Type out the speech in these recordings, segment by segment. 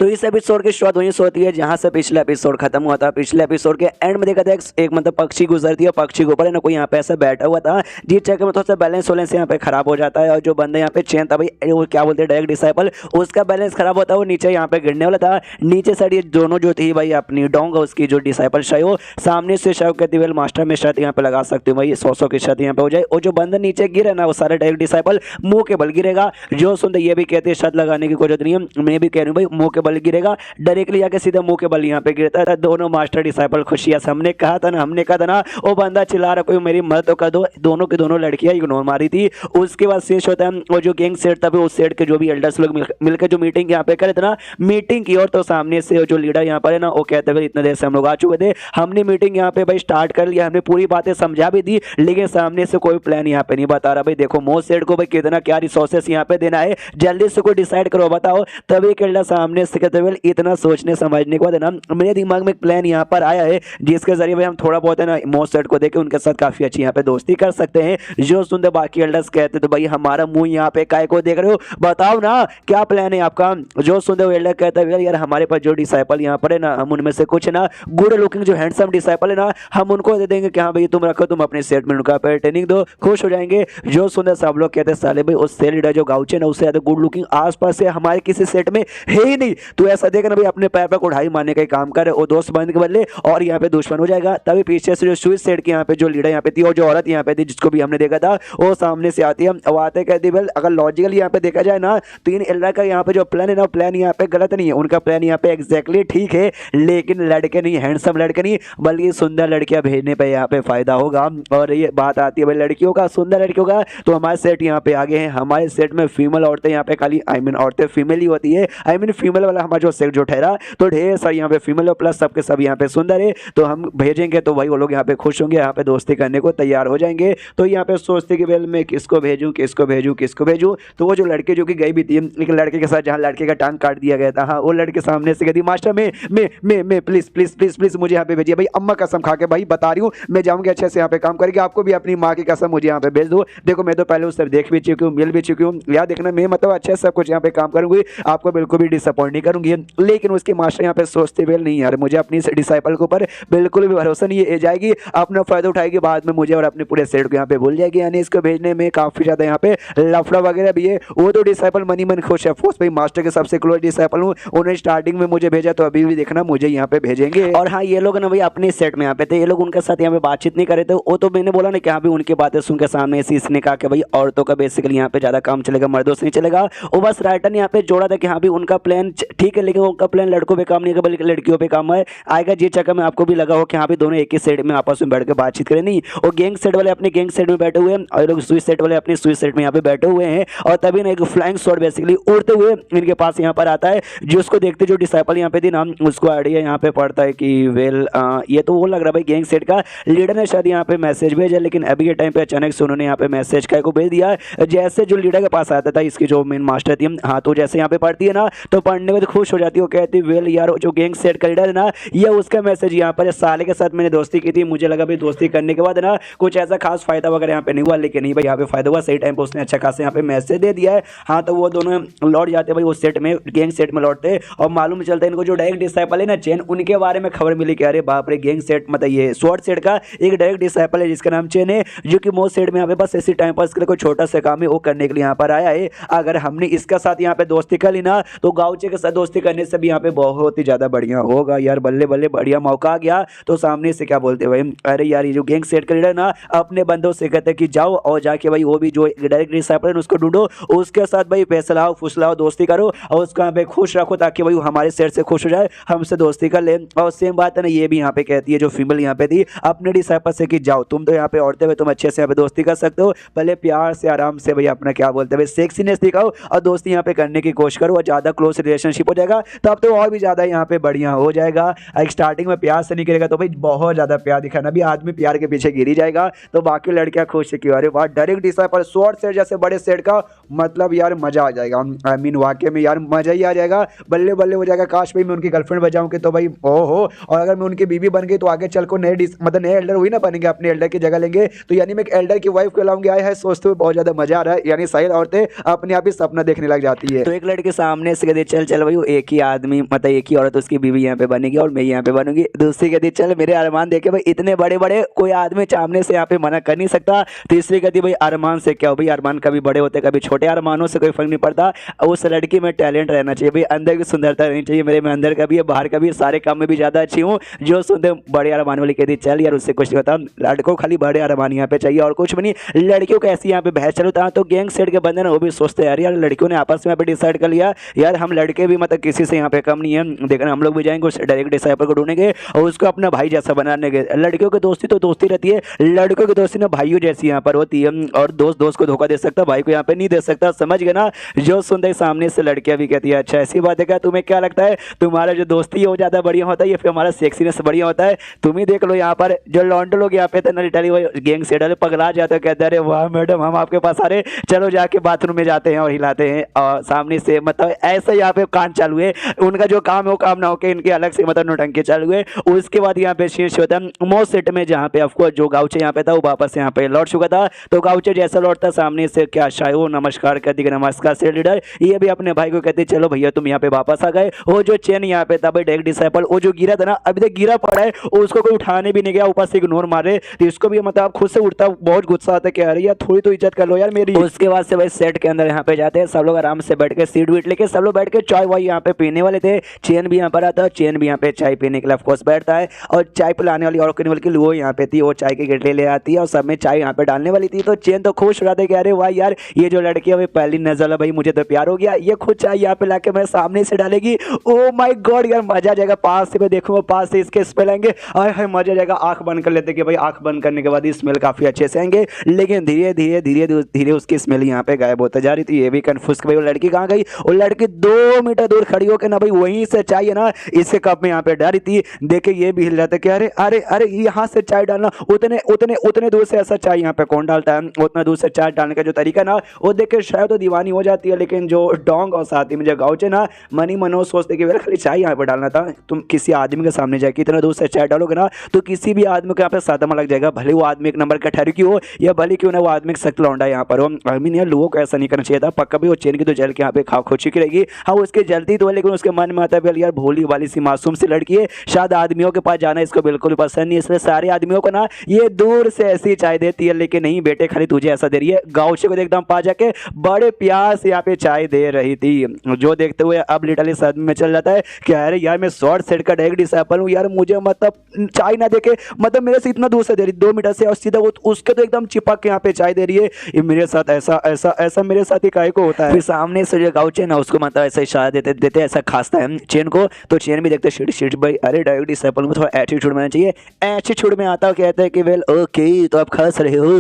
तो इस एपिसोड की शुरुआत वहीं से होती है जहां से पिछला एपिसोड खत्म हुआ था। पिछले एपिसोड के एंड में देखा था एक मतलब पक्षी गुजरती है, पक्षी के ऊपर है ना कोई यहाँ पे ऐसा बैठा हुआ था जिस चक्कर में थोड़ा सा बैलेंस वैलेंस यहाँ पे खराब हो जाता है और जो बंदा यहाँ पे चैन था भाई वो क्या बोलते हैं डायरेक्ट डिसाइपल, उसका बैलेंस खराब होता है, वो नीचे यहाँ पे गिरने वाला था। नीचे साइड ये दोनों जो थी भाई अपनी डोंग उसकी जो डिसाइपल शायद वो सामने से शायद कहती वेल मास्टर में शर्त यहाँ पे लगा सकती हूँ भाई 100 की शर्त यहाँ पे हो जाए और जो बंदा नीचे गिरे ना वो सारे डायरेक्ट डिसाइपल मुंह के बल गिरेगा। जो सुनते ये भी कहते हैं शर्त लगाने की कोई जरूरत नहीं है, मैं भी कह रही हूँ भाई मुंह के बल गिरेगा, डायरेक्टली जाके सीधा मुंह के बल यहाँ पे गिरता था। दोनों मास्टर डिसाइपल खुशियां, हमने कहा था ना वो बंदा चिल्ला रहा कोई मेरी मदद तो कर दो। दोनों की दोनों लड़कियां इग्नोर मारी थी। उसके बाद शेष होता है वो जो गैंग सेट था उस सेट के जो भी एल्डर्स लोग मिलकर जो मीटिंग यहाँ पे करे थे ना, मीटिंग की और तो सामने से जो लीडर यहाँ पर है ना वो कहते हैं इतने देर से हम लोग आ चुके थे, हमने मीटिंग यहाँ पे भाई स्टार्ट कर लिया, हमने पूरी बातें समझा भी दी, लेकिन सामने से कोई प्लान यहाँ पे नहीं बता रहा। भाई देखो मोस्ट सेट को भाई कितना क्या रिसोर्सेस यहाँ पे देना है, जल्दी से कोई डिसाइड करो बताओ। तभी केल्डा सामने से कहते हुए इतना सोचने समझने के बाद ना मेरे दिमाग में एक प्लान यहाँ पर आया है जिसके जरिए भाई हम थोड़ा बहुत है ना मोस्ट सेट को देख के उनके साथ काफी अच्छी यहाँ पे दोस्ती कर सकते हैं। जो सुनते बाकी एल्डर्स कहते तो भाई हमारा मुंह यहाँ पे काय को देख रहे हो, बताओ ना क्या प्लान है आपका। जो सुनते हुए एल्डर कहता है यार हमारे पास जो डिसाइपल यहाँ पर है ना हम उनमें से कुछ ना गुड लुकिंग जो हैंडसम डिसाइपल है ना हम उनको दे देंगे कि हाँ भाई तुम रखो, तुम अपने सेट में उनका ट्रेनिंग दो, खुश हो जाएंगे। जो सुनते सब लोग कहते हैं साले भाई उस सेल लीडर जो गाउचे ना उससे ज्यादा गुड लुकिंग आसपास से हमारे किसी सेट में है ही नहीं, तो ऐसा देखना भाई अपने पैर पर उड़ाई मारने का काम करे और दोस्त बनने के बदले और यहाँ पे दुश्मन हो जाएगा। तभी पीछे से जो स्विच सेट के यहाँ पे जो लीडर यहाँ पे थी और जो औरत यहाँ पे थी जिसको भी हमने देखा था वो सामने से आती है। वो आते कहती है अगर लॉजिकली यहाँ पे देखा जाए ना तो इन एल्डर का यहाँ पे जो प्लान है ना प्लान यहाँ पे गलत नहीं है, उनका प्लान यहाँ पे एग्जैक्टली ठीक है, लेकिन लड़के नहीं हैंडसम लड़के नहीं बल्कि सुंदर लड़कियां भेजने पे यहाँ पे फायदा होगा। और ये बात आती है भाई लड़कियों का, सुंदर लड़कियों का, तो हमारे सेट यहाँ पे आगे हैं। हमारे सेट में फीमेल औरतें यहाँ पे खाली औरतें फीमेल ही होती है, फीमेल वाला हमारा जो सेट जो ठहरा तो ढेर सारी यहाँ पे फीमेल और प्लस सबके सब यहाँ पे सुंदर है, तो हम भेजेंगे तो भाई वो लोग यहाँ पे खुश होंगे, यहाँ पे दोस्ती करने को तैयार हो जाएंगे। तो यहाँ पे सोचते कि वेल मैं किसको भेजूँ किसको भेजूँ किसको भेजूँ, तो वो जो लड़के जो कि गई भी थी एक लड़के के साथ जहाँ लड़के का टांग काट दिया गया था, हाँ वो लड़के सामने से कहती मास्टर मैं प्लीज प्लीज प्लीज प्लीज मुझे यहाँ पे भेजिए भाई, अम्मा कसम खा के भाई बता रही हूँ मैं जाऊँगी अच्छे से यहाँ पे काम करेंगे, आपको भी अपनी माँ की कसम मुझे यहाँ पे भेज दो। देखो मैं तो पहले उससे देख भी चुकी हूँ मिल भी चुकी हूँ, याद देखना मैं मतलब अच्छे से सब कुछ यहाँ पे काम करूंगी, आपको बिल्कुल भी डिसअपॉइंट नहीं करूंगी। लेकिन उसके मास्टर यहाँ पे सोचते वेल नहीं यार मुझे अपनी डिसाइपल के ऊपर बिल्कुल भी भरोसा नहीं है, जाएगी अपना फायदा उठाएगी बाद में मुझे और अपने पूरे सेट को यहाँ पे भूल जाएगी, यानी इसको भेजने में काफी ज्यादा यहाँ पे लफड़ा वगैरह भी है। वो तो डिसाइपल मनी मन खुश है, भाई मास्टर के सबसे क्लोज डिसाइपल हूँ, उन्होंने स्टार्टिंग में मुझे भेजा तो अभी भी देखना मुझे यहाँ पे भेजेंगे। और हाँ ये लोग ना भाई अपने सेट में यहाँ पे थे, ये लोग उनके साथ यहाँ पे बातचीत नहीं करे थे, वो तो मैंने बोला ना कि हाँ भी उनकी बातें सुन के सामने ऐसी इसने कहा कि भाई औरतों का बेसिकली यहाँ पे ज्यादा काम चलेगा मर्दों से नहीं चलेगा। वो बस राइटर ने यहाँ पे जोड़ा था कि हाँ भी उनका प्लान ठीक है लेकिन उनका प्लान लड़कों पे काम नहीं है बल्कि लड़कियों पे काम है आएगा। जिस चक्कर में आपको भी लगा हो कि हाँ भी दोनों एक ही सेट में आपस में बैठ के बातचीत करें, नहीं वो गैंग सेट वाले अपने गैंग सेट में बैठे हुए हैं और लोग स्विच सेट वाले अपने स्विच सेट में यहाँ पे बैठे हुए हैं। और तभी ना एक फ्लाइंग शॉट बेसिकली उड़ते हुए इनके पास यहाँ पर आता है, जिसको देखते जो डिसाइपल यहाँ पे थी ना उसको आइडिया यहाँ पे पड़ता है कि वेल ये तो वो लग रहा है भाई गैंग सेट का लीडर ने शायद यहाँ पे मैसेज भेजा, लेकिन अभी के टाइम पे अचानक से उन्होंने यहाँ पे मैसेज का को भेज दिया। जैसे जो लीडर के पास आता था इसकी जो मेन मास्टर थी हाँ तो जैसे यहाँ पे पढ़ती है ना तो पढ़ने में तो खुश हो जाती है, वो कहती है वेल यार जो गैंग सेट का लीडर है ना ये उसका मैसेज यहाँ पर साले के साथ मैंने दोस्ती की थी, मुझे लगा भाई दोस्ती करने के बाद ना कुछ ऐसा खास फायदा वगैरह यहाँ पे नहीं हुआ, लेकिन नहीं भाई यहाँ पे फायदा हुआ, सही टाइम पे उसने अच्छा खासा यहाँ पे मैसेज दे दिया है। हाँ तो वो दोनों लौट जाते भाई उस सेट में गैंग सेट में लौटते और मालूम चलता है इनको जो डायरेक्ट डिसाइपल है ना चेन उनके बारे में खबर मिली कि अरे बाप रे गैंग सेट मतलब ये स्वॉर्ड सेट का एक डायरेक्ट डिसाइपल है जिसका नाम चेन है, जो कि मोस्ट सेट में यहाँ पे बस ऐसी टाइम पास के लिए कोई छोटा सा काम है वो करने के लिए यहाँ पर आया है। अगर हमने इसका साथ यहाँ पे दोस्ती कर ली ना तो गाउचे के साथ दोस्ती करने से भी यहाँ पे बहुत ही ज्यादा बढ़िया होगा यार, बल्ले बल्ले बढ़िया मौका आ गया। तो सामने से क्या बोलते भाई अरे यार ये जो गैंग सेट का लीडर ना अपने बंदों से कहते कि जाओ और जाके भाई वो भी जो डायरेक्ट डिसाइपल है उसको ढूंढो, उसके साथ भाई पैसा लाओ फुसलाओ दोस्ती करो और उसको यहाँ पे खुश रखो ताकि भाई हमारे सेट से खुश हो जाए हमसे दोस्ती कर ले। और सेम बात है ना ये भी यहाँ पे कहती है जो फीमेल यहाँ पे थी अपने डिसाइपल से कि जाओ तुम तो यहाँ पे औरतें हुए तुम अच्छे से यहाँ पे दोस्ती कर सकते हो, पहले प्यार से आराम से भाई अपना क्या बोलते हैं सेक्सीनेस दिखाओ और दोस्ती यहाँ पे करने की कोशिश करो और ज्यादा क्लोज रिलेशनशिप हो जाएगा तब तो और भी ज्यादा यहाँ पे बढ़िया हो जाएगा। स्टार्टिंग में प्यार से नहीं करेगा तो भाई बहुत ज्यादा प्यार दिखाना भी आदमी प्यार के पीछे गिर ही जाएगा, तो बाकी लड़कियां खुश है कि अरे वाह डायरेक्ट डिसाइपल स्वॉर्ड सेट जैसे बड़े सेट का मतलब यार मजा आ जाएगा। आई मीन वाकई में यार मजा ही आ जाएगा, बल्ले बल्ले हो जाएगा। काश भाई मैं उनकी गर्लफ्रेंड बन जाऊं कि तो भाई ओहो। और अगर मैं उनकी बीवी बन गई तो आगे चल को मतलब नए एल्डर हुई ना बनेंगे, अपने एल्डर की जगह लेंगे, तो यानी मैं एक एल्डर की वाइफ को लाऊंगी। आया है सोचते हुए बहुत ज्यादा मजा आ रहा है। यानी सारी औरतें अपने आप ही सपना देखने लग जाती है। तो एक लड़के सामने से कहती चल चल भाई वो एक ही आदमी मतलब एक ही औरत उसकी बीवी यहाँ पे बनेगी और मैं यहाँ पे बनूंगी। दूसरी कहती चल मेरे अरमान देखे भाई इतने बड़े बड़े कोई आदमी सामने से यहाँ पे मना कर नहीं सकता। तीसरी कहती भाई अरमान से क्या हो भाई, अरमान कभी बड़े होते कभी छोटे, अरमानों से कोई फर्क नहीं पड़ता। उस लड़की में टैलेंट रहना चाहिए भाई, अंदर की सुंदरता रहनी चाहिए। मेरे में अंदर का भी है बाहर का भी, सारे काम में भी ज्यादा अच्छी हूँ। जो सुनते बड़े अरमान वाली कहती चल यार उससे कुछ नहीं होता, लड़कों खाली बड़े अरमान यहाँ पे चाहिए और कुछ भी नहीं। लड़कियों को ऐसी यहाँ पे बहस चलता तो गैंग सेट के बंदे ना वो भी सोचते यार यार लड़कियों ने आपस में यहाँ पे डिसाइड कर लिया यार हम लड़के भी मतलब किसी से यहाँ पे कम नहीं है, देखना हम लोग भी जाएंगे उस डायरेक्ट डिसाइपल को ढूंढेंगे और उसको अपना भाई जैसा बनाने के। लड़कियों की दोस्ती तो दोस्ती रहती है, लड़कों की दोस्ती ना भाइयों जैसी यहाँ पर होती है। और दोस्त दोस्त को धोखा दे सकता, भाई को यहाँ पे नहीं दे सकता, समझ गए ना। जो सुनते ही सामने से लड़कियां भी कहती है अच्छा ऐसी बात है क्या, तुम्हें क्या लगता है तुम्हारा जो दोस्ती है वो ज्यादा बढ़िया होता है या फिर हमारा सेक्सीनेस बढ़िया होता है। तुम ही देख लो यहाँ पर जो लॉन्डो लोग यहाँ पे थे ना लिटरली वो गैंग सेट वाले पगला जाते हैं, कहते हैं अरे वाह मैडम हम आपके पास आ रहे, चलो जाके बाथरूम में जाते हैं और हिलाते हैं। और सामने से मतलब ऐसे यहाँ पे कांड चालू है, उनका जो काम है वो काम ना होकर इनके अलग से मतलब नौटंकी चालू है। उसके बाद यहाँ पे शीर्ष होता है मो सेट में जहाँ पे ऑफकोर्स जो गाउचे यहाँ पे था वो वापस यहाँ पे लौट चुका था। तो गाउचे जैसा लौटता सामने से क्या शायो नमस्कार कहती नमस्कार से लीडर, ये भी अपने भाई को कहते चलो भैया तुम यहाँ पे वापस आ गए। वो जो चेन यहाँ पे था भाई डायरेक्ट डिसाइपल वो जो गिरा था ना अभी तक गिरा पड़ा है, उसको कोई उठाने भी नहीं गया, ऊपर से इग्नोर मारे। तो इसको भी मतलब खुद से उठता बहुत गुस्सा आता है कि अरे यार थोड़ी तो इज्जत कर लो यार मेरी। उसके बाद से भाई सेट के अंदर यहाँ पे जाते हैं सब लोग आराम से बैठ के सीट वीट लेके, सब लोग बैठ के चाय वाय यहाँ पे पीने वाले थे। चेन भी यहाँ पर आता है, चेन भी यहाँ पे चाय पीने के लिए ऑफकोर्स बैठता है और चाय पिलाने वाली और वाली वो यहाँ पे थी, वो चाय की गिटली ले आती है और सब में चाय यहाँ पे डालने वाली थी। तो चेन तो खुश हो रहा था कि अरे वाह यार ये जो लड़की है भाई पहली नजर भाई मुझे तो प्यार हो गया, ये खुद चाय यहाँ पे लाके मेरे सामने से डालेगी। ओ माय गॉड यार मजा आ जाएगा, पास से मैं देखूंगा पास से इसके स्मेल आएंगे, आय हाय मजा आ जाएगा। आंख बंद कर लेते कि भाई आंख बंद करने के बाद ही स्मेल काफी अच्छे से आएंगे, लेकिन धीरे धीरे धीरे धीरे उसकी स्मेल यहाँ पे गायब होते जा रही थी। ये भी कंफ्यूज कि भाई वो लड़की कहाँ गई। वो लड़की 2 मीटर दूर खड़ी होकर ना भाई वहीं से चाय है ना इसके कप में यहाँ पे डाली थी। देखे ये भी हिल जाता कि अरे अरे अरे यहाँ से चाय डालना, उतने उतने उतने दूर से ऐसा चाय यहाँ पे कौन डालता है। उतना दूर से चाय डालने का जो तरीका ना वो देख के शायद तो दीवानी हो जाती है, लेकिन जो डोंग और साथ ही में जो गाँव ना मनी मनो सोचते कि खाली चाय यहाँ पे डालना था। तुम किसी आदमी के सामने जाके इतना दूर से चाय डालोगे ना तो किसी भी आदमी को यहाँ पे सदमा लग जाएगा, भले वो आदमी एक नंबर का ठहरी क्यों हो या भले क्यों ना वो आदमी सख्त लौंडा यहाँ पर हो। आई मीन यार लोगों को ऐसा नहीं करना चाहिए था। पक्का भी वो चेन की तो जल के यहाँ पे खाओ खुशी की रहेगी। हाँ उसकी जलती तो है लेकिन उसके मन में आता है यार भोली वाली सी मासूम सी लड़की है, शायद आदमियों के पास जाना इसको बिल्कुल पसंद नहीं, इसलिए सारे आदमियों को ना ये दूर से ऐसी चाय देती है। लेकिन नहीं बेटे खाली तुझे ऐसा दे रही है। गाँव को एकदम पा जाके बड़े प्यार से यहाँ पे चाय दे रही थी, जो देखते हुए अब लिटरली सदमे में चल जाता है कि अरे यार मैं शॉर्ट सेट का डायरेक्ट डिसाइपल हूँ यार, मुझे मतलब चाय ना देके मतलब मेरे से इतना दूर से दे रही 2 मीटर से और सीधा वो उसके तो एकदम चिपक के यहाँ पे चाय दे रही है। ये मेरे साथ ऐसा ऐसा ऐसा मेरे साथ ही काहे को होता है। फिर सामने से जो गाउचे ना उसको मतलब ऐसा इशारा देते देते ऐसा खासता है चेन को, तो चेन भी देखते शिट शिट भाई अरे डायरेक्ट डिसाइपल में थोड़ा एटीट्यूड में चाहिए। एटीट्यूड में आता कहता है कि वेल ओके तो आप खास रहे हो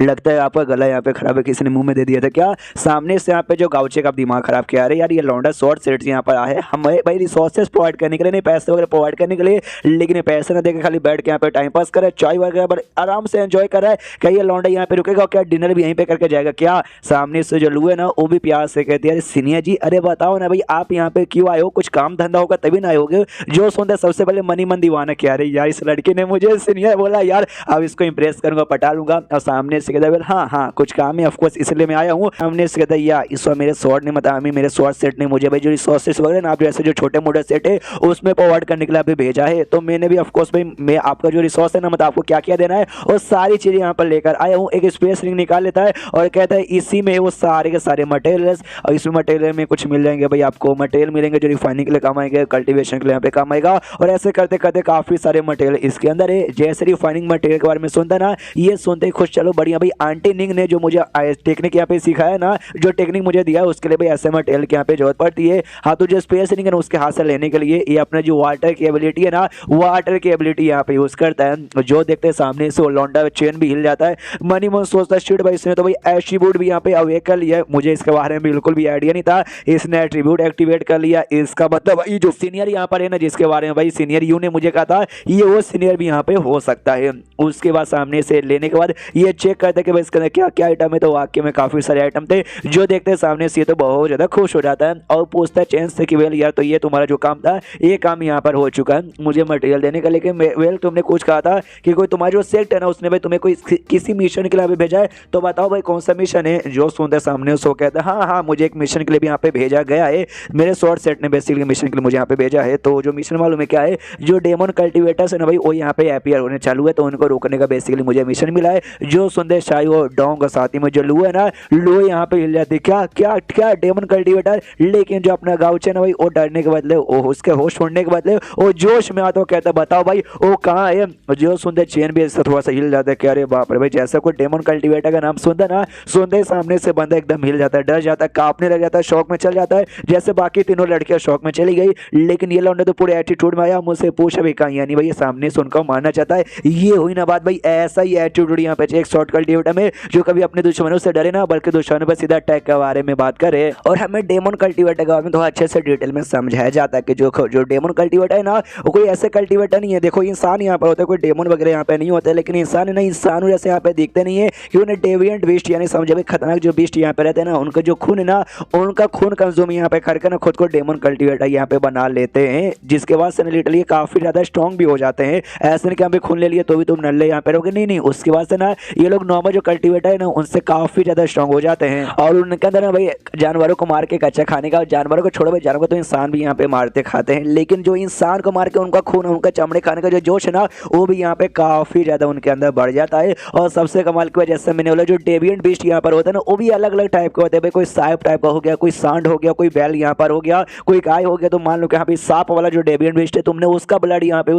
लगता है आपका गला यहाँ पे खराब है, किसी ने मुंह में दे दिया था क्या। सामने से यहाँ पे जो गाउचे का दिमाग खराब किया, अरे यार ये लौंडा शॉर्ट सेट यहाँ पर आए हमें भाई रिसोर्सेज प्रोवाइड करने के लिए, नहीं पैसे वगैरह प्रोवाइड करने के लिए, लेकिन पैसे ना देकर खाली बैठ के यहाँ पे टाइम पास करे, चाय वगैरह पर आराम से एंजॉय कर रहा है। क्या ये लौंडा यहाँ पे रुकेगा क्या, डिनर भी यहीं पे करके जाएगा क्या। सामने से जो लू है ना वो भी प्यार से कहती है अरे सीनियर जी अरे बताओ ना भाई आप यहाँ पे क्यों आए हो, कुछ काम धंधा होगा तभी ना आयोगे। जो सुनते सबसे पहले मनी मन दीवाना क्या, अरे यार इस लड़की ने मुझे सीनियर बोला यार अब इसको इंप्रेस करूंगा पटा लूंगा। और सामने से कहता है हाँ हाँ कुछ काम है ऑफकोर्स इसलिए मैं आया हूँ। सामने से कहता है यार इस बार मेरे शॉर्ट ने मतलब मेरे शॉर्ट सेट ने मुझे भाई जो रिसोर्सेस वगैरह ना आप जैसे जो छोटे मोटे सेट है उसमें प्रोवाइड करने के लिए अभी भेजा है, तो मैंने भी ऑफकोर्स भाई मैं आपका जो रिसोर्स है ना मतलब आपको क्या क्या देना है और सारी चीजें यहाँ पर लेकर आया हूँ। एक स्पेस रिंग निकाल लेता है और कहता है इसी में वो सारे के सारे मटेरियल्स, और इसमें मटेरियल में कुछ मिल जाएंगे भाई आपको, मटेरियल मिलेंगे जो रिफाइनिंग के लिए काम आएंगे, कल्टीवेशन के लिए यहाँ पे काम आएगा। और ऐसे करते करते काफी सारे मटेरियल इसके अंदर है। जैसे रिफाइनिंग मटेरियल के बारे में सुनता ना ये सुनते ही खुश चलो बढ़िया भाई आंटी निंग ने जो मुझे टेक्निक यहाँ पे सिखाया ना, जो टेक्निक मुझे दिया है उसके लिए भाई ऐसे मटेरियल की यहाँ पे जरूरत पड़ती है। हाँ तो जो स्पेस रिंग है ना उसके हाथ से लेने के लिए ये अपने जो वाटर की एबिलिटी है ना वाटर की एबिलिटी यहाँ पे यूज करता है। जो देखते हैं सामने से लौंडा चेन भी हिल जाता है, मनी मन सोचता है शिट भाई इसने तो भाई एट्रीब्यूट भी यहाँ पे अवेक कर लिया है, मुझे इसके बारे में बिल्कुल भी आइडिया नहीं था, इसने एट्रीब्यूट एक्टिवेट कर लिया। इसका मतलब भाई जो सीनियर यहाँ पर है ना जिसके बारे में भाई सीनियर यू ने मुझे कहा था ये वो सीनियर भी यहाँ पे हो सकता है। उसके बाद सामने से लेने के बाद ये चेक करता है कि भाई इसके अंदर क्या क्या आइटम है, तो वाकई में काफी सारे आइटम थे जो देखते हैं सामने से तो बहुत ज्यादा खुश हो जाता है और पूछता है चेंज से कि वेल यार तो ये तुम्हारा जो काम था ये काम यहाँ पर हो चुका है मुझे मटेरियल देने का, लेकिन वेल तुमने कुछ कहा था कि कोई तुम्हारा जो सेक्ट है ना उसने भाई तुम्हें कोई किसी मिशन के लिए अभी भेजा है, तो बताओ भाई कौन सा मिशन है। जो सुनते सामने उसको कहता है हाँ हाँ मुझे एक मिशन के लिए भी यहाँ पे भेजा गया है, मेरे शॉर्ट सेट ने बेसिकली मिशन के लिए मुझे यहाँ पे भेजा है। तो जो मिशन मालूम है क्या है, जो डेमन कल्टिवेटर्स है ना भाई वो यहाँ पे अपीयर होने चालू है, तो उनको रोकने का बेसिकली मुझे मिशन मिला है। जो सुंदर शाही वो डोंग और साथ ही में जो लू है ना, लू यहाँ पे हिल जाती क्या क्या क्या डेमन कल्टिवेटर, लेकिन जो अपना गाउच है ना भाई वो डरने के बदले उसके होश छोड़ने के बदले वो जोश में आता, कहता बताओ भाई वो कहाँ है। जो सुंदर चेन भी इससे थोड़ा सा हिल जाता है कि अरे बाप रे भाई, जैसा कोई डेमन कल्टिवेटर का नाम सुनता ना, सुनते सामने से बंदा एकदम हिल जाता है, डर जाता है, कांपने लग जाता है, शौक में चल जाता है। जैसे बाकी तीनों लड़कियां शौक में चली गई, लेकिन ये लौंडा तो पूरे एटीट्यूड में आया, मुझसे पूछा भी कहाँ, यानी भाई सामने से उनका मानना चाहता है। ये हुई ना बात भाई, ऐसा ही एटीट्यूड यहाँ पे एक शॉर्ट कल्टिवेटर में जो कभी अपने दुश्मनों से डरे ना बल्कि दुश्मनों पर सीधा अटैक के बारे में बात करे। और हमें डेमन कल्टिवेटर के बारे में थोड़ा अच्छे से डिटेल में समझाया जाता है कि जो डेमन कल्टिवेटर है ना वो कोई ऐसे कल्टिवेटर नहीं है। देखो इंसान यहाँ पर होता है, कोई डेमन वगैरह यहाँ पे नहीं होते, लेकिन इंसान है ना, इंसानों जैसे यहाँ पे दिखते नहीं है कि उन्हें डेविएंट बीस्ट यानी समझे खतरनाक जो बीस्ट यहाँ पे रहते हैं ना, उनका जो खून है ना, उनका खून कंज्यूम यहाँ पे करके ना खुद को डेमन कल्टिवेटर यहाँ पे बना लेते हैं, जिसके बाद से लिटरली काफी ज्यादा स्ट्रॉन्ग भी हो जाते हैं। ऐसे नहीं कि यहाँ पे खून ले लिए तो भी तुम नल्ले यहाँ पे रहोगे, नहीं नहीं, उसके बाद से ना ये लोग नॉर्मल जो कल्टिवेटर है ना उनसे काफी ज्यादा स्ट्रॉन्ग हो जाते हैं। और उनके अंदर ना भाई जानवरों को मार के कच्चा खाने का, जानवरों को छोड़ो भाई, जानवरों को तो इंसान भी यहाँ पे मारते खाते हैं, लेकिन जो इंसान को मार के उनका खून उनका चमड़े खाने का जो जोश है ना वो भी यहाँ पे काफी ज्यादा उनके अंदर बढ़ जाता है। और सबसे कमाल की वजह से मैंने बोला जो डेविएंट बीस्ट यहाँ पर होता है ना वो भी अलग अलग टाइप के होते हैं भाई, कोई सांप टाइप का हो गया, कोई सांड हो गया, कोई बैल यहाँ पर हो गया, कोई गाय हो गया। तो मान लो कि यहाँ पे सांप वाला जो डेविएंट बीस्ट है तुमने उसका ब्लड यहाँ पे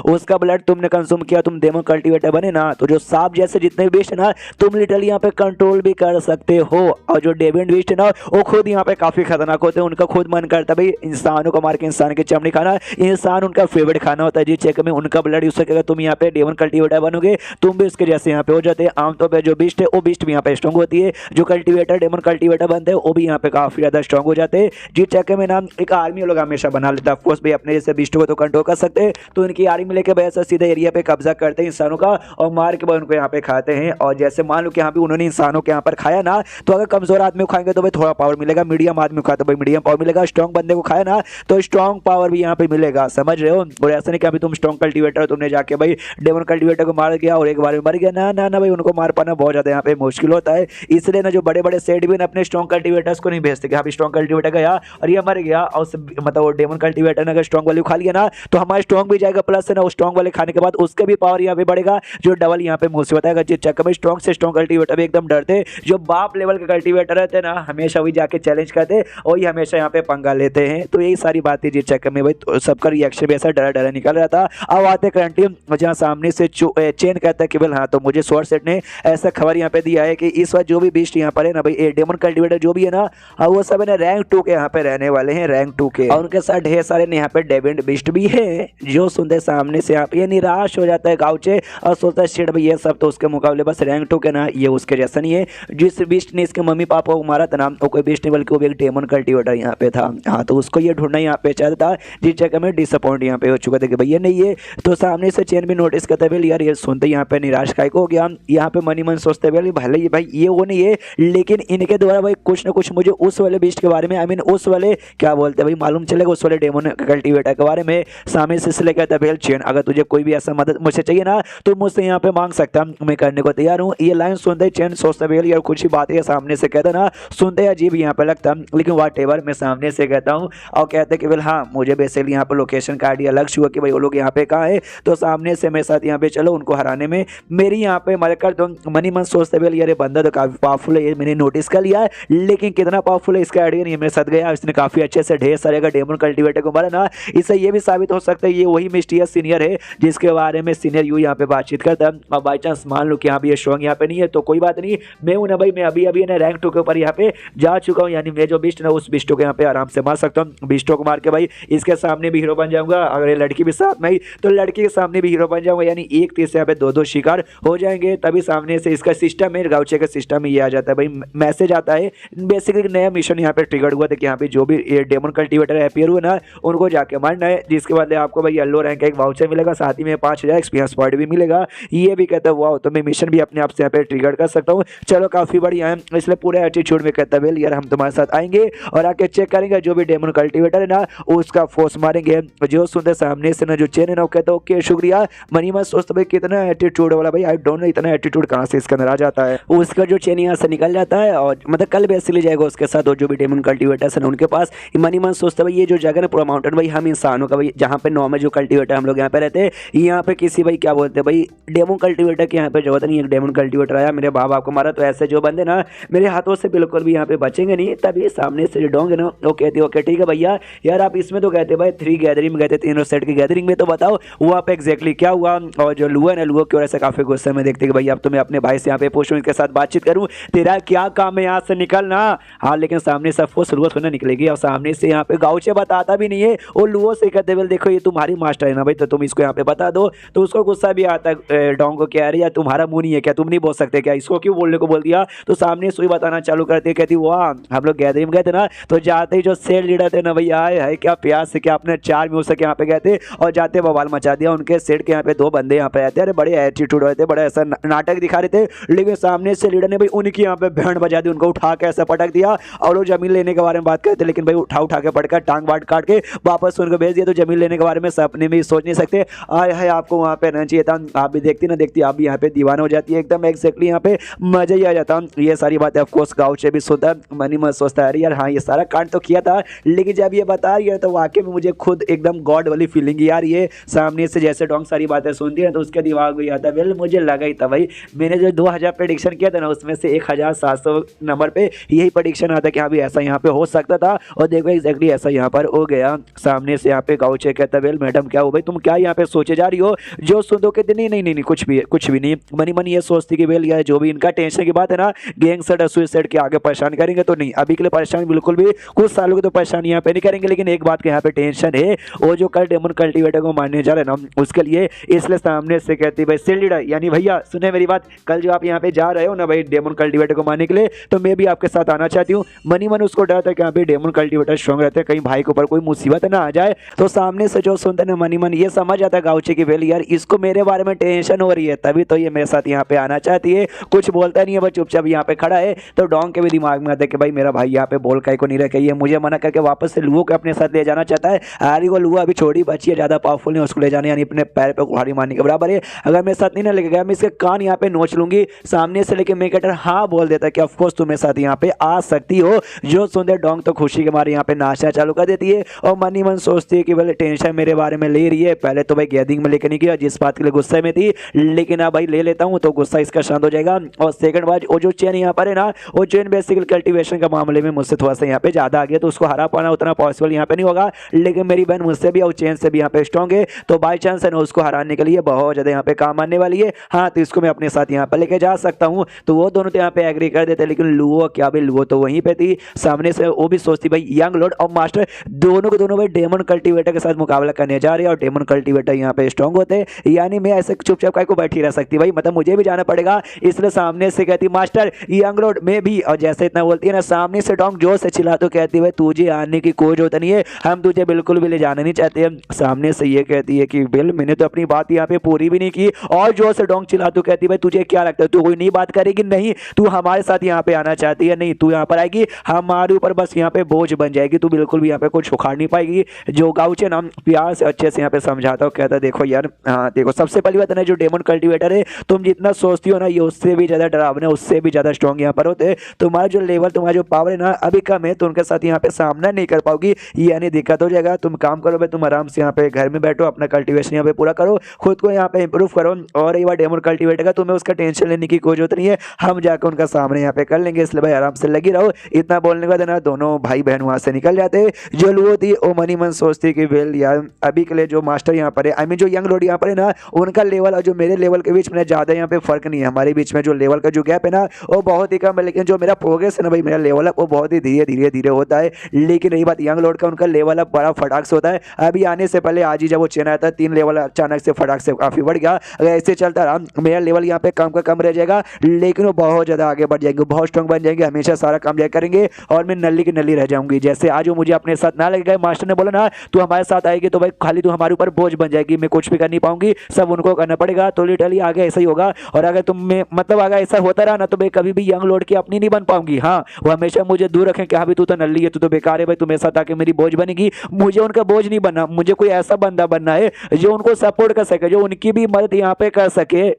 उसका ब्लड तुमने कंज्यूम किया, तुम डेमन कल्टिवेटर बने ना, तो जो सांप जैसे जितने भी बीस्ट है ना तुम लिटरली यहाँ पे कंट्रोल भी कर सकते हो। और जो डेविएंट बीस्ट है ना वो खुद यहाँ पे काफी खतरनाक होते हैं, उनका खुद मन करता है भाई इंसानों को मार के इंसान की चमड़ी खाना, इंसान उनका फेवरेट खाना होता है। जिस चेक में उनका ब्लड यूज करके तुम यहाँ पे डेमन कल्टिवेटर बनोगे तुम भी उसके जैसे यहाँ पे हो जाते हैं। आमतौर पर जो बीस्ट है वो बीस्ट भी यहाँ पे स्ट्रॉन्ग होती है, जो कल्टिवेटर डेमन कल्टिवेटर बनते हैं वो भी यहाँ पे काफी ज्यादा स्ट्रॉन्ग हो जाते हैं। जिस चक्कर में नाम एक आर्मी लोग हमेशा बना लेता है, ऑफकोर्स भाई अपने जैसे बीस्ट को तो कंट्रोल कर सकते हैं, तो इनकी आर्मी लेके वैसा सीधे एरिया पे कब्जा करते हैं इंसानों का और मार के बाद उनको यहाँ पे खाते हैं। और जैसे मान लो कि यहाँ पे उन्होंने इंसानों के यहाँ पर खाया ना, तो अगर कमजोर आदमी को खाएंगे तो भाई थोड़ा पावर मिलेगा, मीडियम आदमी को खाया तो भाई मीडियम पावर मिलेगा, स्ट्रॉन्ग बंदे को खाया ना तो स्ट्रॉन्ग पावर भी यहाँ पे मिलेगा, समझ रहे हो। और ऐसा नहीं कि अभी तुम स्ट्रॉन्ग कल्टिवेटर तुमने जाके भाई डेमन कल्टिवेटर को मार गया और एक बार में मर गया, ना ना ना भाई, उनको मार पाना बहुत ज्यादा यहाँ पे मुश्किल होता है। इसलिए ना जो बड़े बड़े सेट भी अपने स्ट्रॉन्ग कल्टिवेटर्स को नहीं भेजते कि हाँ स्ट्रॉन्ग कल्टिवेटर गया और ये मर गया, और मतलब वो डेमन कल्टिवेटर ने अगर स्ट्रॉन्ग वाले खा लिया ना तो हमारा स्ट्रॉन्ग भी जाएगा, प्लस है ना स्ट्रॉन्ग वाले खाने के बाद उसके भी पावर यहाँ पे बढ़ेगा, जो डबल यहाँ पे मुझसे बताएगा। जिस चक्कर में स्ट्रॉन्ग से स्ट्रॉन्ग कल्टिवेटर भी एकदम डरते, जो बाप लेवल के कल्टिवेटर रहते हैं ना हमेशा वही जाके चैलेंज करते और ये हमेशा यहाँ पे पंगा लेते हैं। तो यही सारी बातें जिस चक्कर में भाई सबका रिएक्शन भी ऐसा डरा डरा निकल रहा था। अब आते करंट जहाँ सामने से चेन कहता है कि बोल हाँ, तो मुझे शॉर्ट सेट ने ऐसा खबर यहाँ पे दिया है कि इस बार जो भी बीस्ट यहाँ पर है ना भाई डेमन कल्टिवेटर जो भी है ना वो सब है ना रैंक 2 के यहाँ पे रहने वाले हैं, रैंक 2 के, और उनके साथ ढेर सारे यहाँ पे डेविएंट बीस्ट भी है। जो सुनते सामने से यहाँ पे ये निराश हो जाता है गाउचे और सोचता है शिट भाई ये सब तो उसके मुकाबले बस रैंक 2 के ना, ये उसके जैसा नहीं है। जिस बीस्ट ने इसके मम्मी पापा को मारा था ना वो कोई बीस्ट नहीं बल्कि वो भी एक डेमन कल्टिवेटर यहाँ पे था। हाँ, तो उसको ये ढूंढना यहाँ पे चाहता था, जिस जगह में डिसअपॉइंट यहाँ पे हो चुका था कि भैया नहीं है। तो सामने से चेन भी नोटिस करते हुए यार ये सुनते यहाँ पे निराश काय को हो गया, यहाँ पे मनी मन सोचते हुए भले ही भाई ये वो नहीं है, लेकिन इनके द्वारा भाई कुछ ना कुछ मुझे उस वाले बीस्ट के बारे में आई मीन उस वाले क्या बोलते हैं भाई मालूम चलेगा, उस वाले डेमन कल्टिवेटर के बारे में। सामने से इसलिए कहता है चेन अगर तुझे कोई भी ऐसा मदद मुझसे चाहिए ना तो मुझसे यहाँ पे मांग सकता, मैं करने को तैयार हूँ। ये लाइन सुनते चेन सोचता है यार कुछ ही बात है, सामने से कहता ना सुनते अजीब यहाँ पे लगता, लेकिन वाट एवर मैं सामने से कहता हूँ और कहते कि हाँ मुझे बेसिकली यहाँ पर लोकेशन का आइडिया लग चुका कि भाई वो लोग यहाँ पे कहाँ है, तो सामने से मेरे साथ यहाँ पे चलो, उनको हराने में मेरी यहाँ पे मदद कर दो। मनी मन सोचते हुए यार बंदा तो काफी पावरफुल है, ये मैंने नोटिस कर लिया है, लेकिन कितना पावरफुल है इसका आइडिया नहीं मेरे साथ गया। इसने काफी अच्छे से ढेर सारे अगर डेमन कल्टिवेटर को मारा ना, इससे ये भी साबित हो सकता है ये वही मिस्टीरियस सीनियर है जिसके बारे में सीनियर यू यहाँ पे बातचीत करता है। और बाई चांस मान लो कि यहाँ भी ये स्ट्रॉन्ग यहाँ पे नहीं है तो कोई बात नहीं, मैं हूँ ना भाई, मैं अभी अभी ना रैंक 2 के ऊपर यहाँ पे जा चुका हूँ, यानी मैं जो बिस्ट ना उस बिस्टो को यहाँ पे आराम से मार सकता हूँ। बिस्टो को मार के भाई इसके सामने भी हीरो बन जाऊंगा, अगर ये लड़की भी साथ में तो लड़की के सामने भी हीरो बन जाऊंगा, यानी एक तीर से यहाँ पे दो शिकार हो जाएंगे। तभी सामने से इसका सिस्टम है गाउचे का सिस्टम में ये आ जाता है भाई, मैसेज आता है बेसिकली नया मिशन यहाँ पे ट्रिगर हुआ था कि यहाँ पे जो भी डेमन कल्टिवेटर अपीयर हुआ ना उनको जाके मारना है, जिसके बाद आपको भाई येलो रैंक का एक वाउचर मिलेगा, साथ ही में 5000 एक्सपीरियंस पॉइंट भी मिलेगा। ये भी कहता है वाओ, तो मैं मिशन भी अपने आप से यहाँ पे ट्रिगर कर सकता हूँ। चलो काफी बढ़िया है, इसलिए पूरे एटीट्यूड में कहता है यार हम तुम्हारे साथ आएंगे और आके चेक करेंगे जो भी डेमन कल्टीवेटर है ना उसका फोर्स मारेंगे। जो सुनते सामने से ना जो चेन है ना वो कहता है ओके शुक्रिया। मनी मैं सोचता भाई कितना एटीट्यूड वाला, भाई आई डोंट नो इतना एटीट्यूड कहाँ से इसके अंदर आ जाता है। उसका जो चेन यहाँ से निकल जाता है और मतलब कल बेसिकली जाएगा उसके साथ और जो भी डेमन कल्टीवेटर्स है ना उनके पास। मनी मन सोचता भाई ये जो जगह है पूरा माउंटेन भाई हम इंसानों का भाई जहाँ पे नॉर्मल जो कल्टीवेटर हम लोग यहाँ पे रहते हैं, यहाँ पे किसी भाई क्या बोलते हैं भाई डेमन कल्टीवेटर की यहाँ पे जरूरत नहीं है। डेमन कल्टीवेटर आया मेरे बाप को मारा तो ऐसे जो बंदे ना मेरे हाथों से बिल्कुल भी यहाँ पे बचेंगे नहीं। तभी सामने से जो डोंग है ना वो कहती है ओके ठीक है भैया यार आप इसमें तो कहते भाई 3 गैदरिंग में गए थे, तीनों सेट की गैदरिंग में, तो बताओ वहाँ पे एग्जैक्टली क्या हुआ। और जो लुआ है ना लुआ की वजह से काफी गुस्से में देखते कि भाई अब तो मैं अपने भाई से यहाँ पे पूछूं इसके साथ बातचीत करूँ, तेरा क्या काम है यहाँ से निकलना। हाँ लेकिन सामने से अफकोर्स लुआ थोड़ा निकलेगी और सामने से यहाँ पे गाँव से बताता भी नहीं है और लुआ से कहते बोल देखो ये तुम्हारी मास्टर है ना भाई तो तुम इसको यहाँ पे बता दो। तो उसको गुस्सा भी आता है डोंग को, क्या यार तुम्हारा मुंह नहीं है क्या, तुम नहीं बोल सकते क्या, इसको क्यों बोलने को बोल दिया। तो सामने से बताना चालू करती है, कहती वाह हम लोग गैदरिंग में गए थे ना तो जाते ही जो सेल लीडर थे ना भैया आए क्या प्यास से क्या अपने 4 में उसके यहाँ पे गए थे और जाते बवाल मचा दिया। उनके सेट के यहाँ पे 2 बंदे यहाँ पे रहते अरे बड़े एटीट्यूड होते बड़े ऐसा नाटक दिखा रहे थे। लेकिन सामने से लीडर ने भाई उनकी यहाँ पे बैंड बजा दी, उनको उठा के ऐसा पटक दिया और वो जमीन लेने के बारे में बात करते लेकिन भाई उठा के पटका टांग बाट काट के वापस उनको भेज दिया। तो जमीन लेने के बारे में सपने में सोच नहीं सकते। आए है आपको वहाँ पे रहना चाहिए था, आप भी देखती ना देखती आप भी यहाँ पे दीवाना हो जाती है एकदम एग्जैक्टली यहाँ पे मजा ही आ जाता। ये सारी बातें ऑफकोर्स गाँव से भी सुनता मनी मत सोचता है यार हाँ ये सारा कांड तो किया था लेकिन जब ये बता रही है तो वाकई में मुझे खुद एकदम गॉड वाली फीलिंग यार। ये सामने से जैसे डोंग सारी बातें सुनती है तो उसके दिमाग में आता है वेल मुझे लगा ही था भाई मैंने जो 2000 प्रेडिक्शन किया था ना उसमें से 1700 नंबर पे यही प्रेडिक्शन आता कि हाँ भी ऐसा यहाँ पे हो सकता था और देखो एग्जैक्टली ऐसा यहाँ पर हो गया। सामने से यहाँ पे गाँव चेक कहता वेल मैडम क्या हो भाई तुम क्या यहाँ पे सोचे जा रही हो। जो सुन दो कहते नहीं नहीं नहीं कुछ भी नहीं। मनी मनी ये सोचती कि वेल यार जो भी इनका टेंशन की बात है ना गैंगस्टर सुसाइड के आगे परेशान करेंगे तो नहीं अभी के लिए परेशान बिल्कुल भी कुछ सालों की तो परेशानी यहाँ पे नहीं करेंगे। लेकिन एक बात के यहाँ पे टेंशन है वो जो कल डेमन कल्टीवेटर को मारने जा रहे हैं ना उसके लिए, इसलिए सामने से कहती भाई सेल लीडर यानी भैया सुने मेरी बात, कल जो आप यहाँ पे जा रहे हो ना भाई डेमन कल्टीवेटर को मारने के लिए तो मैं भी आपके साथ आना चाहती हूँ। मनी मन उसको डर था कि यहाँ पे डेमन कल्टीवेटर स्ट्रॉन्ग रहते हैं कहीं भाई के ऊपर कोई मुसीबत ना आ जाए। तो सामने से जो सुनते ना मनी मन ये समझ आता है गाउचे की वेल यार इसको मेरे बारे में टेंशन हो रही है तभी तो ये मेरे साथ यहाँ पे आना चाहती है। कुछ बोलता नहीं है बस चुपचाप यहाँ पे खड़ा है। तो डोंग के भी दिमाग में आता है कि भाई मेरा भाई यहाँ पे बोल कहीं को नहीं रखे, ये मुझे मना करके वापस से लुओ को अपने साथ ले जाना चाहता है। आरी को लुआ अभी छोटी बच्ची है ज़्यादा पावरफुल नहीं उसको ले जाने यानी अपने पैर पे कुल्हाड़ी मारने के बराबर है। अगर मेरे साथ नहीं ना लेके गया मैं इसके कान यहाँ पे नोच लूंगी। सामने से लेके मेकेटर हाँ बोल देता है कि ऑफकोर्स तुम मेरे साथ यहाँ पे आ सकती हो। जो सुनते डोंग तो खुशी के मारे यहाँ पे नाचना चालू कर देती है और मनी मन सोचती है कि बोले टेंशन मेरे बारे में ले रही है। पहले तो भाई गैदरिंग में लेकर नहीं गया जिस बात के लिए गुस्से में थी लेकिन अब भाई ले लेता हूँ तो गुस्सा इसका शांत हो जाएगा। और सेकंड बात वो जो चेन यहाँ पर है ना वो चेन बेसिकली कल्टीवेशन का मामले में मुझसे थोड़ा सा यहाँ पे ज्यादा आ गया तो उसको हरा पाना उतना पॉसिबल यहाँ पे नहीं होगा। लेकिन मेरी बहन मुझसे भी और चेन से भी यहाँ पे स्ट्रॉन्ग है तो बाई चांस है ना उसको हराने के लिए बहुत ज्यादा यहाँ पे काम आने वाली है। हाँ तो इसको मैं अपने साथ यहाँ पे लेके जा सकता हूँ। तो वो दोनों तो यहाँ पे एग्री कर देते लेकिन लुओ क्या भाई लुओ तो वहीं पे थी। सामने से वो भी सोचती भाई यंग लॉर्ड और मास्टर दोनों के दोनों भाई डेमन कल्टीवेटर के साथ मुकाबला करने जा रहे हैं और डेमन कल्टीवेटर यहाँ पे स्ट्रॉन्ग होते हैं यानी मैं ऐसे चुपचाप काय को बैठी रह सकती भाई मतलब मुझे भी जाना पड़ेगा। इसलिए सामने से कहती मास्टर यंग लॉर्ड में भी और जैसे इतना बोलती है ना सामने से डोंग जोर से चिल्ला तो कहती है तुझे आने की कोई जरूरत नहीं है हम तुझे बिल्कुल भी ले जाना नहीं चाहते हैं। सामने से ये कहती है कि बिल मैंने तो अपनी बात यहाँ पे पूरी भी नहीं की और जोर से डोंग चिल्ला तो कहती है तुझे क्या लगता है तू कोई नई बात करेगी, नहीं तू हमारे साथ यहाँ पे आना चाहती है, नहीं तू यहाँ पर आएगी हमारे ऊपर बस यहाँ पे बोझ बन जाएगी, तू बिल्कुल भी यहाँ पे कुछ उखाड़ नहीं पाएगी। जो गाउचे ना प्यार से अच्छे से यहाँ पे समझाता हूँ कहता देखो यार हाँ देखो सबसे पहली बात है ना जो डेमन कल्टीवेटर है तुम जितना सोचती हो ना ये उससे भी ज्यादा डरावना उससे भी ज्यादा स्ट्रॉन्ग यहाँ पर होते। तुम्हारा जो लेवल तुम्हारा जो पावर है ना अभी कम है तो उनके साथ यहाँ पे सामना नहीं कर पाओगी यानी दिक्कत हो जाएगा। तुम काम करो भाई तुम आराम से यहाँ पे घर में बैठो अपना कल्टीवेशन यहाँ पे पूरा करो खुद को यहाँ पे इंप्रूव करो और ये बार डेमन कल्टीवेटर का तुम्हें उसका टेंशन लेने की कोई जरूरत नहीं है, हम जाकर उनका सामने यहाँ पे कर लेंगे इसलिए भाई आराम से लगी रहो। इतना बोलने के बाद ना दोनों भाई बहन वहां से निकल जाते। जो लुओ थी वो मनी मन सोचती कि वेल यार अभी के लिए जो मास्टर यहाँ पर है आई मीन जो यंग लोड यहाँ पर है ना उनका लेवल और जो मेरे लेवल के बीच में ज्यादा यहाँ पे फर्क नहीं है। हमारे बीच में जो लेवल का जो गैप है ना वो बहुत ही कम है लेकिन जो मेरा प्रोग्रेस है ना भाई मेरा लेवल अप वो बहुत ही धीरे धीरे धीरे होता है। लेकिन रही बात यंग लोड का उनका लेवल अप बड़ा फटाक से होता है। अभी आने से पहले आज ही जब वो चेन आया था 3 लेवल अचानक से फटाक से काफी बढ़ गया। अगर ऐसे चलता रहा मेरा लेवल यहाँ पे कम का कम रह जाएगा लेकिन वो बहुत ज्यादा आगे बढ़ जाएंगे बहुत स्ट्रॉन्ग बन जाएंगे हमेशा सारा काम जाए करेंगे और मैं नल्ली की नल्ली रह जाऊंगी। जैसे आज वो मुझे अपने साथ ना लगेगा मास्टर ने बोला ना तू हमारे साथ आएगी तो भाई खाली तू हमारे ऊपर बोझ बन जाएगी मैं कुछ भी कर नहीं पाऊंगी सब उनको करना पड़ेगा। तो लिटरली आगे ऐसा ही होगा और अगर तुम में मतलब अगर ऐसा होता रहा ना ना तो मैं कभी भी यंग लॉर्ड की अपनी नहीं बन पाऊंगी। हाँ, वो हमेशा मुझे दूर रखें कि हाँ भाई तू तो नल्ली है, तू तो बेकार है भाई, तू मेरे साथ आके मेरी बोझ बनेगी। मुझे उनका बोझ नहीं बनना, मुझे कोई ऐसा बंदा बनना है जो उनको सपोर्ट कर सके, जो उनकी भी मदद यहाँ पे कर सके।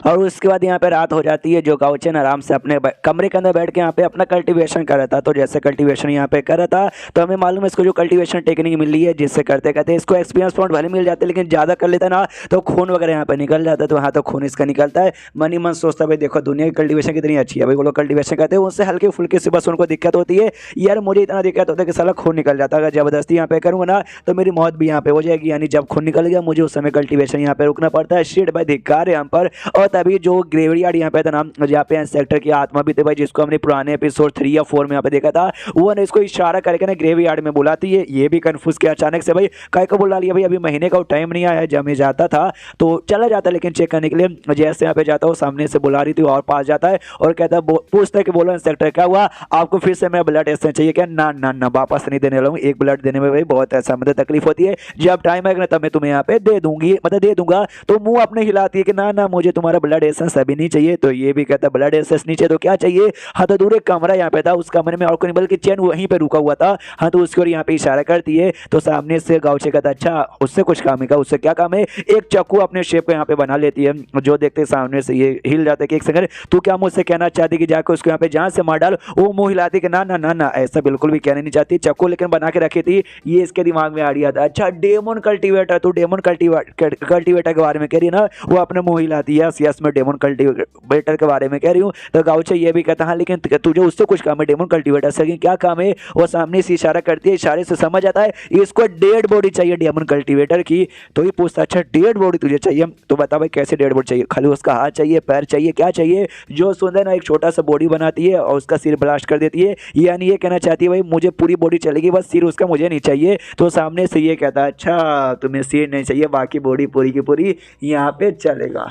और उसके बाद यहाँ पे रात हो जाती है। जो गाउचन आराम से अपने कमरे के अंदर बैठ के यहाँ पे अपना कल्टीवेशन कर रहा था। तो जैसे कल्टीवेशन यहाँ पे कर रहा था तो हमें मालूम है इसको जो कल्टीवेशन टेक्निक मिली है, जिससे करते करते इसको एक्सपीरियंस पॉइंट भले मिल जाते, लेकिन ज़्यादा कर लेता ना तो खून वगैरह यहाँ पे निकल जाता है। तो हाँ, तो खून इसका निकलता है। मन ही मन सोचता है भाई देखो दुनिया की कल्टीवेशन कितनी अच्छी है भाई, वो लोग कल्टीवेशन करते हैं उससे हल्के फुल्के से बस उनको दिक्कत होती है। यार मुझे इतना दिक्कत होता है कि साला खून निकल जाता है, अगर जबरदस्ती यहाँ पे करूँगा ना तो मेरी मौत भी यहाँ पे हो जाएगी। यानी जब खून निकल गया मुझे उस समय कल्टीवेशन यहाँ पे रुकना पड़ता है। शिट भाई, धिक्कार है यहाँ पर। और तभी जो ग्रेवयार्ड यहाँ पे था नाम, जहाँ पे इंसेक्टर की आत्मा भी थे भाई, जिसको हमने पुराने एपिसोड 3 या 4 में यहाँ पे देखा था, वो ने इसको इशारा करके ना ग्रेवयार्ड में बुलाती है। ये भी कंफ्यूज किया अचानक से भाई, काय को बुला लिया भाई, अभी महीने का टाइम नहीं आया। जब मैं जाता था तो चला जाता, लेकिन चेक करने के लिए जैसे यहाँ पे जाता हूँ सामने से बुला रही थी और पास जाता है और कहता है, पूछता है कि बोलो इंसेक्टर क्या हुआ, आपको फिर से मेरा ब्लड टेस्ट चाहिए क्या? ना ना ना, वापस नहीं देने वाला हूँ। एक ब्लड देने में भाई बहुत ऐसा मतलब तकलीफ होती है, जब टाइम आएगा ना तब मैं तुम्हें यहाँ पे दे दूंगी, मतलब दे दूंगा। तो मुंह अपने हिलाती है कि ना ना, मुझे तुम्हारा ब्लड एसेंस अभी नहीं चाहिए। तो ये भी कहता है ब्लड एसेंस नीचे तो क्या चाहिए? हाँ, तो दूर एक कमरा यहाँ पे था, उस कमरे में और कोई नहीं बल्कि चैन वहीं पे रुका हुआ था। हाँ, तो उसकी ओर यहाँ पे इशारा करती है। तो सामने से गाउचे कहता अच्छा उससे कुछ काम है क्या? उससे क्या काम है? एक चाकू अपने शेप को यहाँ पे बना लेती है। जो देखते सामने से ये हिल जाते है कि एक सेकंड, तू क्या मुझसे कहना चाहती कि जाकर उसको यहाँ पे जान से मार डाल? वो मुंह हिलाती कि ना ना ना ना, ऐसा बिल्कुल भी कहना नहीं चाहती। चाकू लेकिन बना के रखी थी, ये इसके दिमाग में आ रहा था। अच्छा डेमन कल्टीवेटर, तू डेमन कल्टीवेटर के बारे में कह रही है ना? वो अपने मुंह हिलाती है। यस मैं डेमन कल्टीवेटर के बारे में कह रही हूँ। तो गाउचे ये भी कहता हाँ लेकिन तुझे उससे कुछ काम है डेमन कल्टीवेटर से, लेकिन क्या काम है? वो सामने से इशारा करती है, इशारे से समझ आता है इसको डेड बॉडी चाहिए डेमन कल्टीवेटर की। तो ये पूछता अच्छा डेड बॉडी तुझे चाहिए, तो बता भाई कैसे डेड बॉडी चाहिए? खाली उसका हाथ चाहिए, पैर चाहिए, क्या चाहिए? जो सुंदर ना एक छोटा सा बॉडी बनाती है और उसका सिर ब्लास्ट कर देती है। यानी ये कहना चाहती है भाई मुझे पूरी बॉडी चलेगी, बस सिर उसका मुझे नहीं चाहिए। तो सामने से ये कहता है अच्छा तुम्हें सिर नहीं चाहिए, बाकी बॉडी पूरी की पूरी यहाँ पे चलेगा।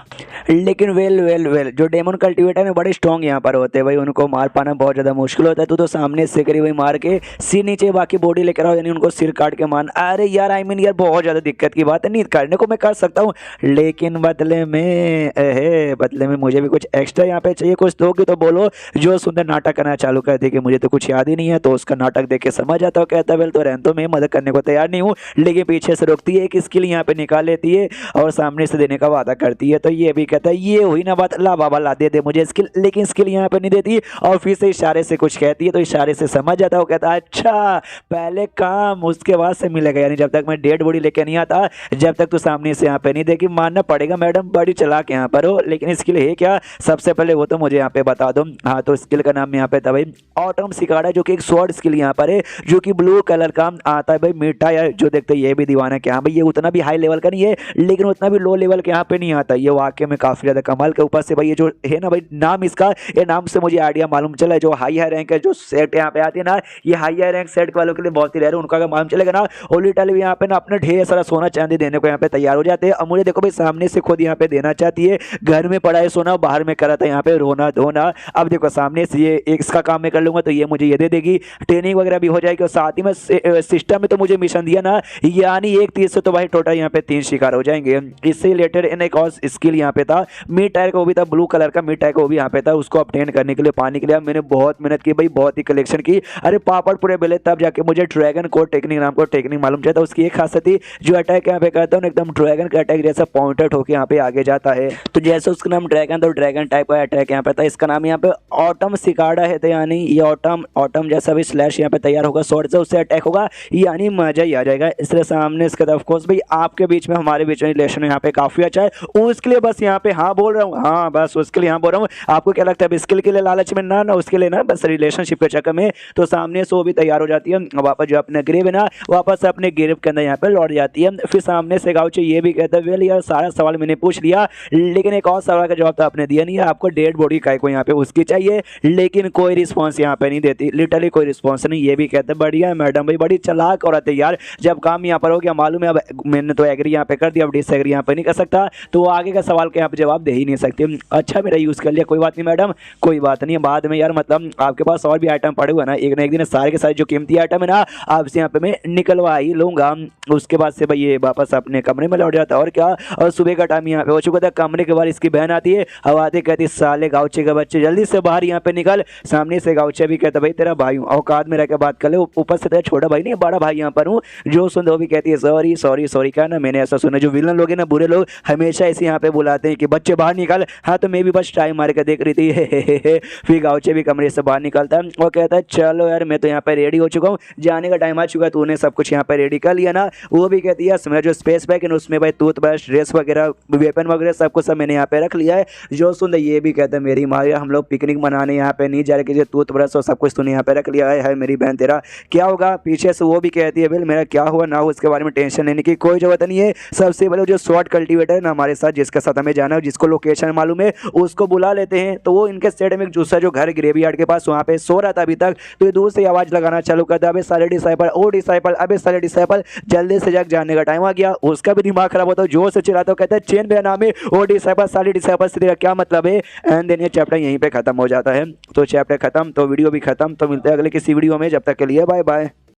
लेकिन वेल जो डेमन कल्टीवेटर है बड़े स्ट्रॉन्ग यहाँ पर होते हैं भाई, उनको मार पाना बहुत ज़्यादा मुश्किल होता है। तो सामने से करी भाई मार के सिर नीचे बाकी बॉडी लेकर आओ, यानी उनको सिर काट के मान। अरे यार आई मीन यार बहुत ज़्यादा दिक्कत की बात है, नहीं करने को मैं कर सकता हूँ, लेकिन बदले में मुझे भी कुछ एक्स्ट्रा यहाँ पे चाहिए। कुछ दोगे तो बोलो। जो सुंदर नाटक करना चालू कर दी कि मुझे तो कुछ याद ही नहीं है, तो उसका नाटक देख के समझ आता हूँ। कहता वेल तो रहने दो, मैं मदद करने को तैयार नहीं हूँ, लेकिन पीछे से रोकती है, एक स्किल यहाँ पे निकाल लेती है और सामने से देने का वादा करती है। तो ये भी कहता है ये हुई ना बात, ला बाबा ला दे मुझे स्किल, लेकिन स्किल यहाँ पे नहीं देती और फिर से इशारे से कुछ कहती है। तो इशारे से समझ जाता है, वो कहता है अच्छा पहले काम उसके बाद से मिलेगा, यानी जब तक मैं डेड बॉडी लेके नहीं आता, जब तक तो सामने से यहाँ पे नहीं देगी। मानना पड़ेगा मैडम बड़ी चलाक यहाँ पर हो, लेकिन स्किल है क्या सबसे पहले वो तो मुझे यहाँ पे बता दो। हाँ, तो स्किल का नाम यहाँ पे था भाई ऑटम सिकाड़ा, जो कि एक स्वॉर्ड स्किल यहाँ पर है, जो कि ब्लू कलर का आता है भाई। मीठा यार जो देखते ये भी दीवाना कि हाँ भाई ये उतना भी हाई लेवल का नहीं है, लेकिन उतना भी लो लेवल के यहाँ पे नहीं आता। ये वाकई में काफी ज्यादा कमाल के। ऊपर से भाई ये जो है ना भाई नाम इसका, ये नाम से मुझे आइडिया मालूम चला है, जो हाई रैंक है जो सेट यहाँ पे आती है ना, ये हाई रैंक सेट वालों के लिए बहुत ही रेयर है। उनका अगर मालूम चलेगा ना होली टाइम यहाँ पे ना अपने ढेर सारा सोना चांदी देने को यहाँ पे तैयार हो जाते हैं। अब मुझे देखो भाई सामने से खुद यहाँ पे देना चाहती है। घर में पड़ा है सोना, बाहर में करा था यहाँ पे रोना धोना। अब देखो सामने से ये एक इसका काम मैं कर लूंगा तो ये मुझे ये दे देगी, ट्रेनिंग वगैरह भी हो जाएगी और साथ ही में सिस्टम में तो मुझे मिशन दिया ना, यानी एक तीर से तो भाई टोटल यहाँ पे 3 शिकार हो जाएंगे। इससे रिलेटेड इन एक और स्किल यहाँ पे था मिड टायर का, वो भी था ब्लू कलर का मिड टायर का, वो भी यहाँ पे था। उसको अपटेन करने के लिए पाने के लिए मैंने बहुत मेहनत की भाई, बहुत ही कलेक्शन की। अरे पापड़ पूरे बेले तब जाके मुझे ड्रैगन कोड टेक्निक नाम को टेक्निक मालूम चला था। उसकी एक खासियत थी जो अटैक यहाँ पे करता हूँ एकदम ड्रैगन का अटैक जैसा पॉइंटेड होकर यहाँ पे आगे जाता है। तो जैसे उसका नाम ड्रैगन, तो ड्रैगन टाइप का अटैक यहाँ पे था। इसका नाम यहाँ पे ऑटम सिकाड़ा है, तो यानी ये ऑटम जैसा भी स्लैश यहाँ पे तैयार होगा, शॉर्ट से उससे अटैक होगा, यानी मजा ही आ जाएगा। इसलिए सामने इसके ऑफ कोर्स भाई आपके बीच में हमारे बीच में रिलेशन यहाँ पे काफी अच्छा है। उसके लिए बस यहाँ पे हाँ बोल रहा हूँ, हाँ बस उसके लिए हाँ बोल रहा हूँ। आपको क्या लगता है स्किल के लिए लालच में? ना उसके लिए ना, बस रिलेशनशिप के चक्कर में। तो सामने से वो भी तैयार हो जाती है, वापस जो अपने ग्रेव है ना वापस अपने ग्रेव के अंदर यहाँ पे लौट जाती है। फिर सामने से गाउचे ये भी कहता है वेल यार सारा सवाल मैंने पूछ लिया, लेकिन एक और सवाल का जवाब तो आपने दिया नहीं है। आपको डेड बॉडी काय को यहाँ पे उसकी चाहिए, लेकिन कोई रिस्पॉन्स यहाँ पे नहीं देती, लिटरली कोई रिस्पॉन्स नहीं। ये भी कहते हैं बढ़िया है मैडम भाई, बड़ी चालाक औरत है यार, जब काम यहाँ पर हो गया मालूम है। अब मैंने तो एग्री यहाँ पे कर दिया, अब डिसएग्री यहाँ पे नहीं कर सकता। तो आगे का सवाल क्या आप आप जवाब दे ही नहीं सकते। अच्छा मेरा यूज़ कर लिया, कोई बात नहीं मैडम, कोई बात नहीं। बाद में यार मतलब आपके पास और भी आइटम पड़े हुए ना, एक ना एक दिन सारे के सारे जो कीमती आइटम है ना आपसे यहाँ पे मैं निकलवा ही लूँगा। उसके बाद से भाई ये वापस अपने कमरे में लौट जाता है। और क्या, और सुबह का टाइम यहाँ पे हो चुका था। कमरे के बाहर इसकी बहन आती है, अब आते कहती साले गाउचे के बच्चे जल्दी से बाहर यहाँ पे निकल। सामने से गाउचे भी कहता भाई तेरा भाई हूँ, औकात में रह के बात कर ले, ऊपर से तेरा छोटा भाई नहीं बड़ा भाई यहाँ पर हूँ। जो सुन वो भी कहती है सॉरी सॉरी सॉरी। क्या ना मैंने ऐसा सुना जो विलन लोग हैं ना, बुरे लोग हमेशा ऐसे यहाँ पे बुलाते हैं कि बच्चे बाहर निकल। हाँ तो मैं भी बस टाइम मार के देख रही थी। फिर गाउचे भी कमरे से बाहर निकलता है और कहता है चलो यार मैं तो यहाँ पे रेडी हो चुका हूँ, जाने का टाइम आ चुका है, तूने सब कुछ यहाँ पे रेडी कर लिया ना। वो भी कहती है मेरा जो स्पेस बैग है ना उसमें भाई टूथब्रश ड्रेस वगैरह वेपन वगैरह सब कुछ सब मैंने यहाँ पे रख लिया है। जो सुन ये भी कहता है मेरी माँ हम लोग पिकनिक मनाने यहाँ पे नहीं जा रहे, टूथब्रश और सब कुछ तूने यहाँ पे रख लिया है मेरी बहन तेरा क्या होगा। पीछे से वो भी कहती है बिल मेरा क्या हुआ ना हो उसके बारे में टेंशन लेने की कोई जरूरत नहीं है। सबसे पहले जो शॉर्ट कल्टीवेटर है ना हमारे साथ, जिसके साथ हमें जाना है, जिसको लोकेशन मालूम है, उसको बुला लेते हैं। तो वो इनके साइड में एक दूसरा जो घर ग्रेवी यार्ड के पास वहाँ पे सो रहा था अभी तक, तो ये दूर से आवाज लगाना चालू कर दिया, अबे साले डिसाइपल, ओ डिसाइपल, अबे साले डिसाइपल, जल्दी से जग जाने का टाइम आ गया। उसका भी दिमाग खराब होता है, जोर से चिल्लाता है, कहता है चेन भैया नाम है, ओ डिसाइपल साले डिसाइपल से तेरा क्या मतलब है। एंड देन ये चैप्टर यहीं पे खत्म हो जाता है। तो चैप्टर खत्म तो वीडियो भी खत्म। तो मिलते हैं अगले किसी वीडियो में, जब तक के लिए बाय बाय।